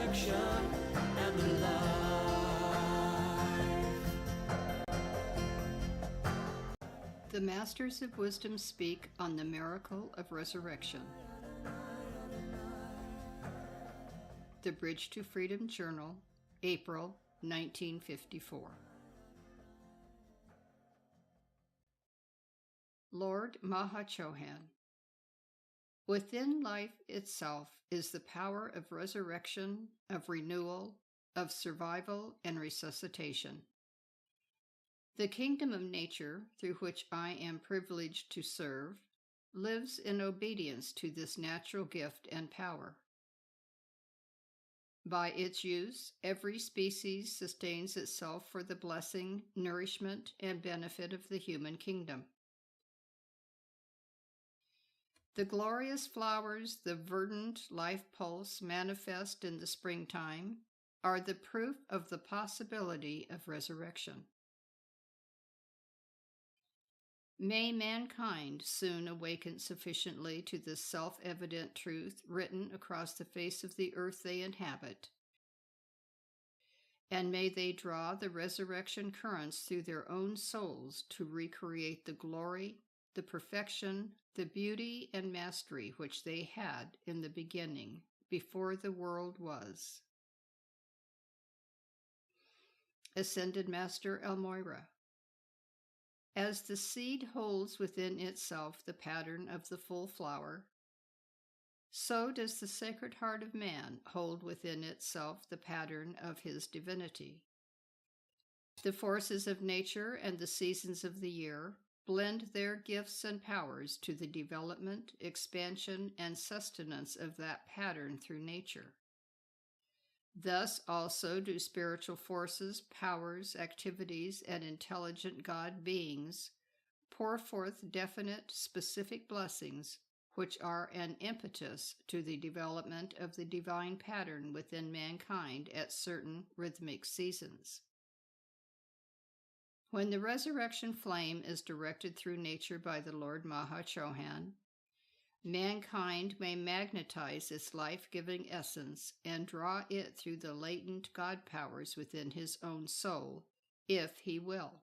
resurrection and the life. The Masters of Wisdom speak on the miracle of resurrection. The Bridge to Freedom Journal, April 1954. Lord Mahachohan. Within life itself is the power of resurrection, of renewal, of survival and resuscitation. The kingdom of nature, through which I am privileged to serve, lives in obedience to this natural gift and power. By its use, every species sustains itself for the blessing, nourishment, and benefit of the human kingdom. The glorious flowers the verdant life pulse manifest in the springtime are the proof of the possibility of resurrection. May mankind soon awaken sufficiently to this self-evident truth written across the face of the earth they inhabit, and may they draw the resurrection currents through their own souls to recreate the glory, the perfection, the beauty and mastery which they had in the beginning, before the world was. Ascended Master Elmoira. As the seed holds within itself the pattern of the full flower, so does the Sacred Heart of man hold within itself the pattern of his divinity. The forces of nature and the seasons of the year blend their gifts and powers to the development, expansion, and sustenance of that pattern through nature. Thus also do spiritual forces, powers, activities, and intelligent God beings pour forth definite, specific blessings which are an impetus to the development of the divine pattern within mankind at certain rhythmic seasons. When the resurrection flame is directed through nature by the Lord Mahachohan, mankind may magnetize its life-giving essence and draw it through the latent God powers within his own soul, if he will.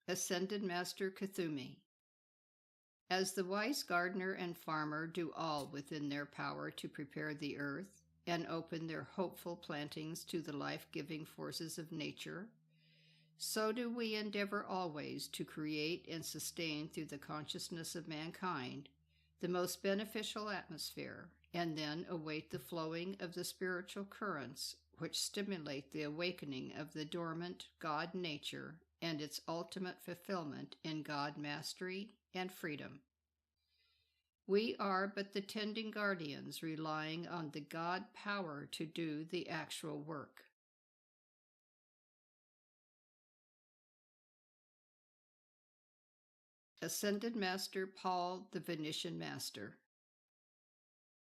Ascended Master Kuthumi. As the wise gardener and farmer do all within their power to prepare the earth and open their hopeful plantings to the life-giving forces of nature, so do we endeavor always to create and sustain through the consciousness of mankind the most beneficial atmosphere, and then await the flowing of the spiritual currents which stimulate the awakening of the dormant God nature and its ultimate fulfillment in God mastery and freedom. We are but the tending guardians relying on the God power to do the actual work. Ascended Master Paul, the Venetian Master.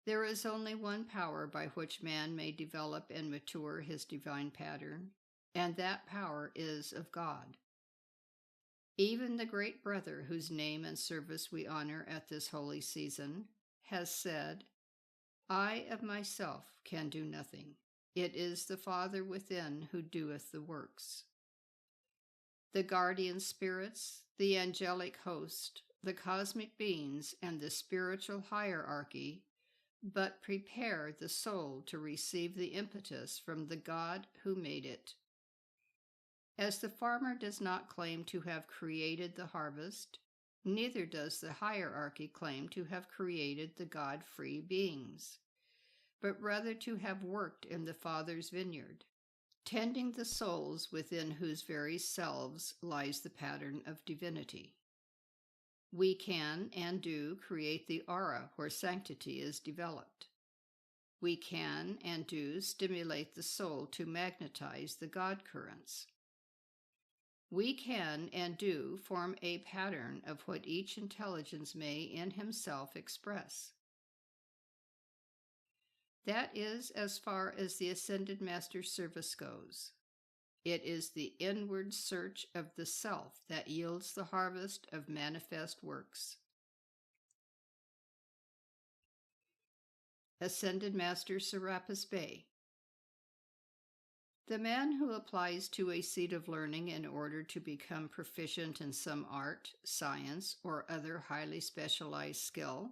There is only one power by which man may develop and mature his divine pattern, and that power is of God. Even the great brother whose name and service we honor at this holy season has said, I of myself can do nothing. It is the Father within who doeth the works. The guardian spirits, the angelic host, the cosmic beings, and the spiritual hierarchy but prepare the soul to receive the impetus from the God who made it. As the farmer does not claim to have created the harvest, neither does the hierarchy claim to have created the God-free beings, but rather to have worked in the Father's vineyard, tending the souls within whose very selves lies the pattern of divinity. We can and do create the aura where sanctity is developed. We can and do stimulate the soul to magnetize the God currents. We can and do form a pattern of what each intelligence may in himself express. That is as far as the Ascended Master's service goes. It is the inward search of the self that yields the harvest of manifest works. Ascended Master Serapis Bey. The man who applies to a seat of learning in order to become proficient in some art, science, or other highly specialized skill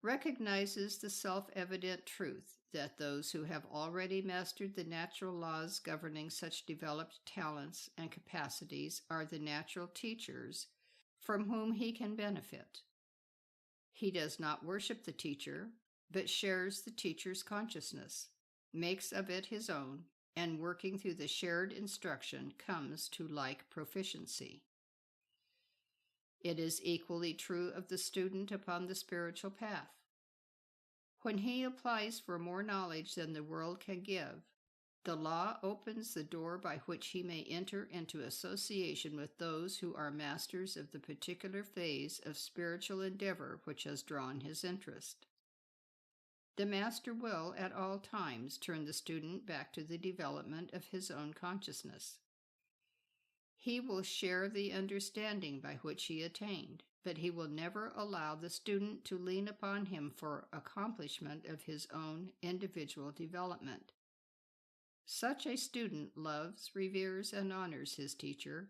recognizes the self-evident truth that those who have already mastered the natural laws governing such developed talents and capacities are the natural teachers from whom he can benefit. He does not worship the teacher, but shares the teacher's consciousness, makes of it his own, and working through the shared instruction comes to like proficiency. It is equally true of the student upon the spiritual path. When he applies for more knowledge than the world can give, the law opens the door by which he may enter into association with those who are masters of the particular phase of spiritual endeavor which has drawn his interest. The master will at all times turn the student back to the development of his own consciousness. He will share the understanding by which he attained, but he will never allow the student to lean upon him for accomplishment of his own individual development. Such a student loves, reveres, and honors his teacher,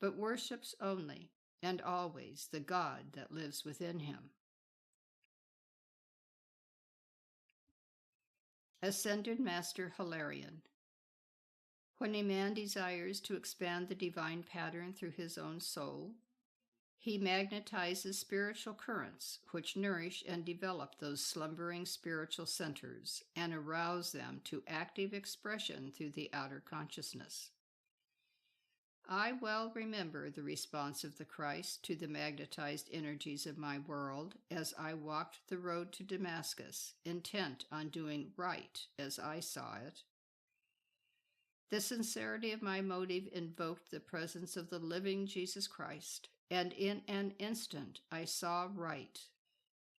but worships only and always the God that lives within him. Ascended Master Hilarion. When a man desires to expand the divine pattern through his own soul, he magnetizes spiritual currents which nourish and develop those slumbering spiritual centers and arouse them to active expression through the outer consciousness. I well remember the response of the Christ to the magnetized energies of my world as I walked the road to Damascus, intent on doing right as I saw it. The sincerity of my motive invoked the presence of the living Jesus Christ, and in an instant I saw right.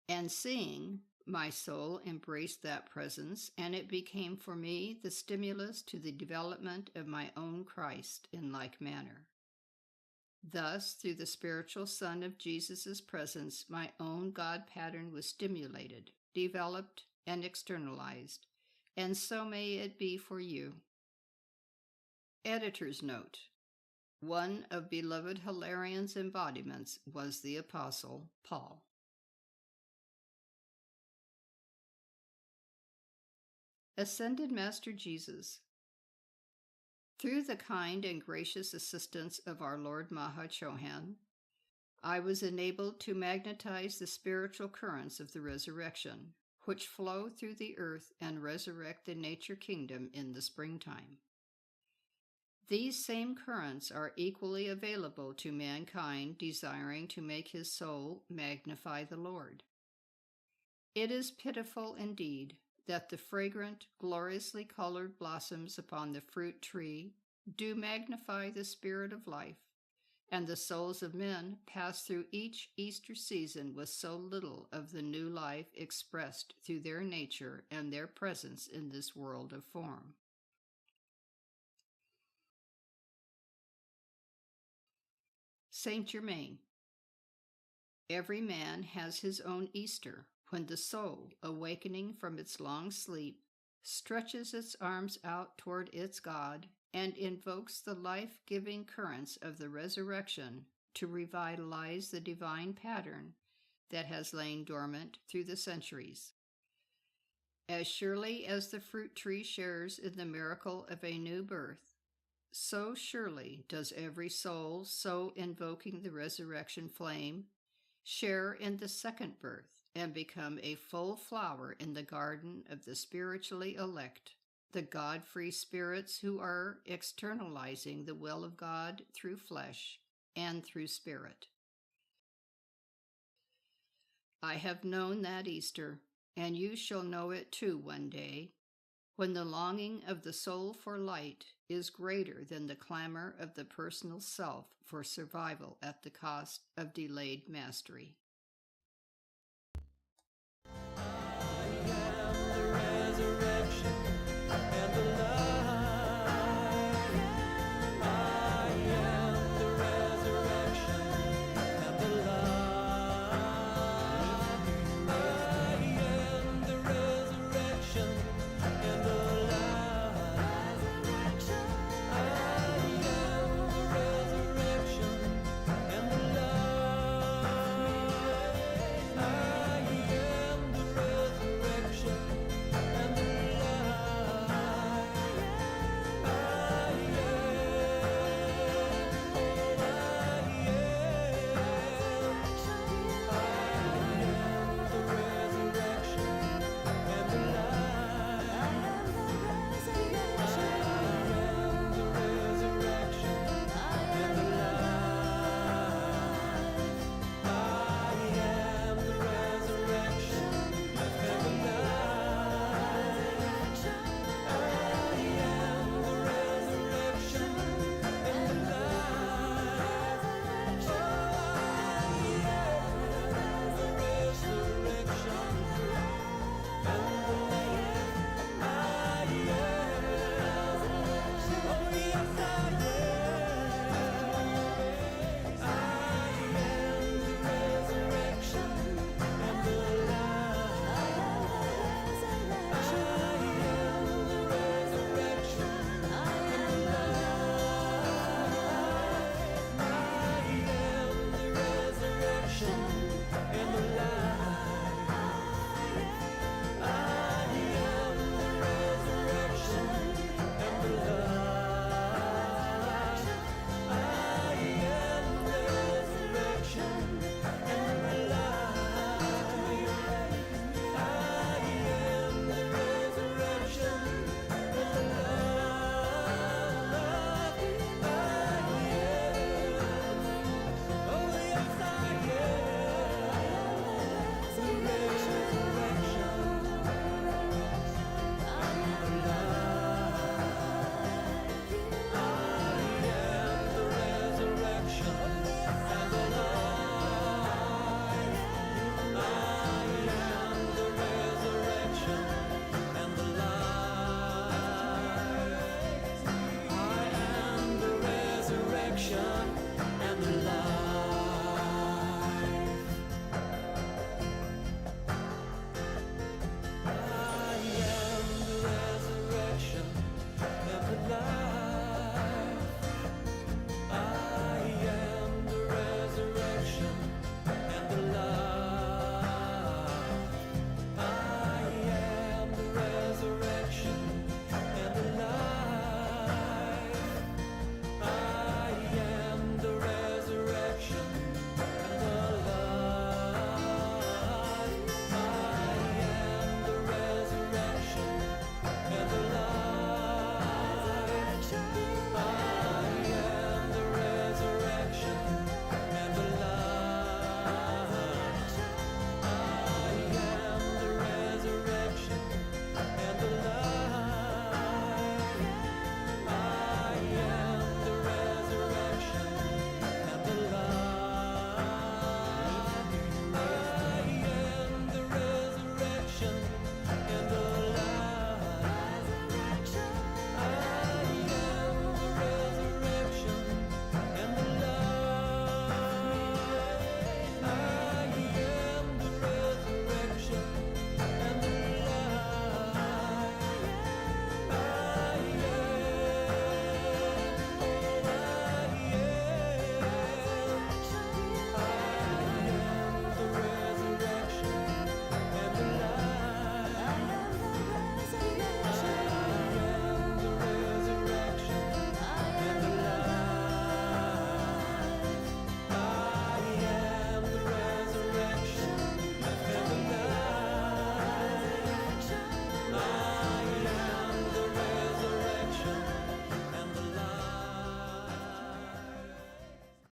And seeing, my soul embraced that presence, and it became for me the stimulus to the development of my own Christ in like manner. Thus, through the spiritual sun of Jesus' presence, my own God pattern was stimulated, developed, and externalized, and so may it be for you. Editor's note: one of beloved Hilarion's embodiments was the Apostle Paul. Ascended Master Jesus. Through the kind and gracious assistance of our Lord Maha Chohan, I was enabled to magnetize the spiritual currents of the resurrection, which flow through the earth and resurrect the nature kingdom in the springtime. These same currents are equally available to mankind desiring to make his soul magnify the Lord. It is pitiful indeed that the fragrant, gloriously colored blossoms upon the fruit tree do magnify the spirit of life, and the souls of men pass through each Easter season with so little of the new life expressed through their nature and their presence in this world of form. Saint Germain. Every man has his own Easter, when the soul, awakening from its long sleep, stretches its arms out toward its God and invokes the life-giving currents of the resurrection to revitalize the divine pattern that has lain dormant through the centuries. As surely as the fruit tree shares in the miracle of a new birth, so surely does every soul so invoking the resurrection flame share in the second birth and become a full flower in the garden of the spiritually elect, the God-free spirits who are externalizing the will of God through flesh and through spirit. I have known that Easter, and you shall know it too one day, when the longing of the soul for light is greater than the clamor of the personal self for survival at the cost of delayed mastery.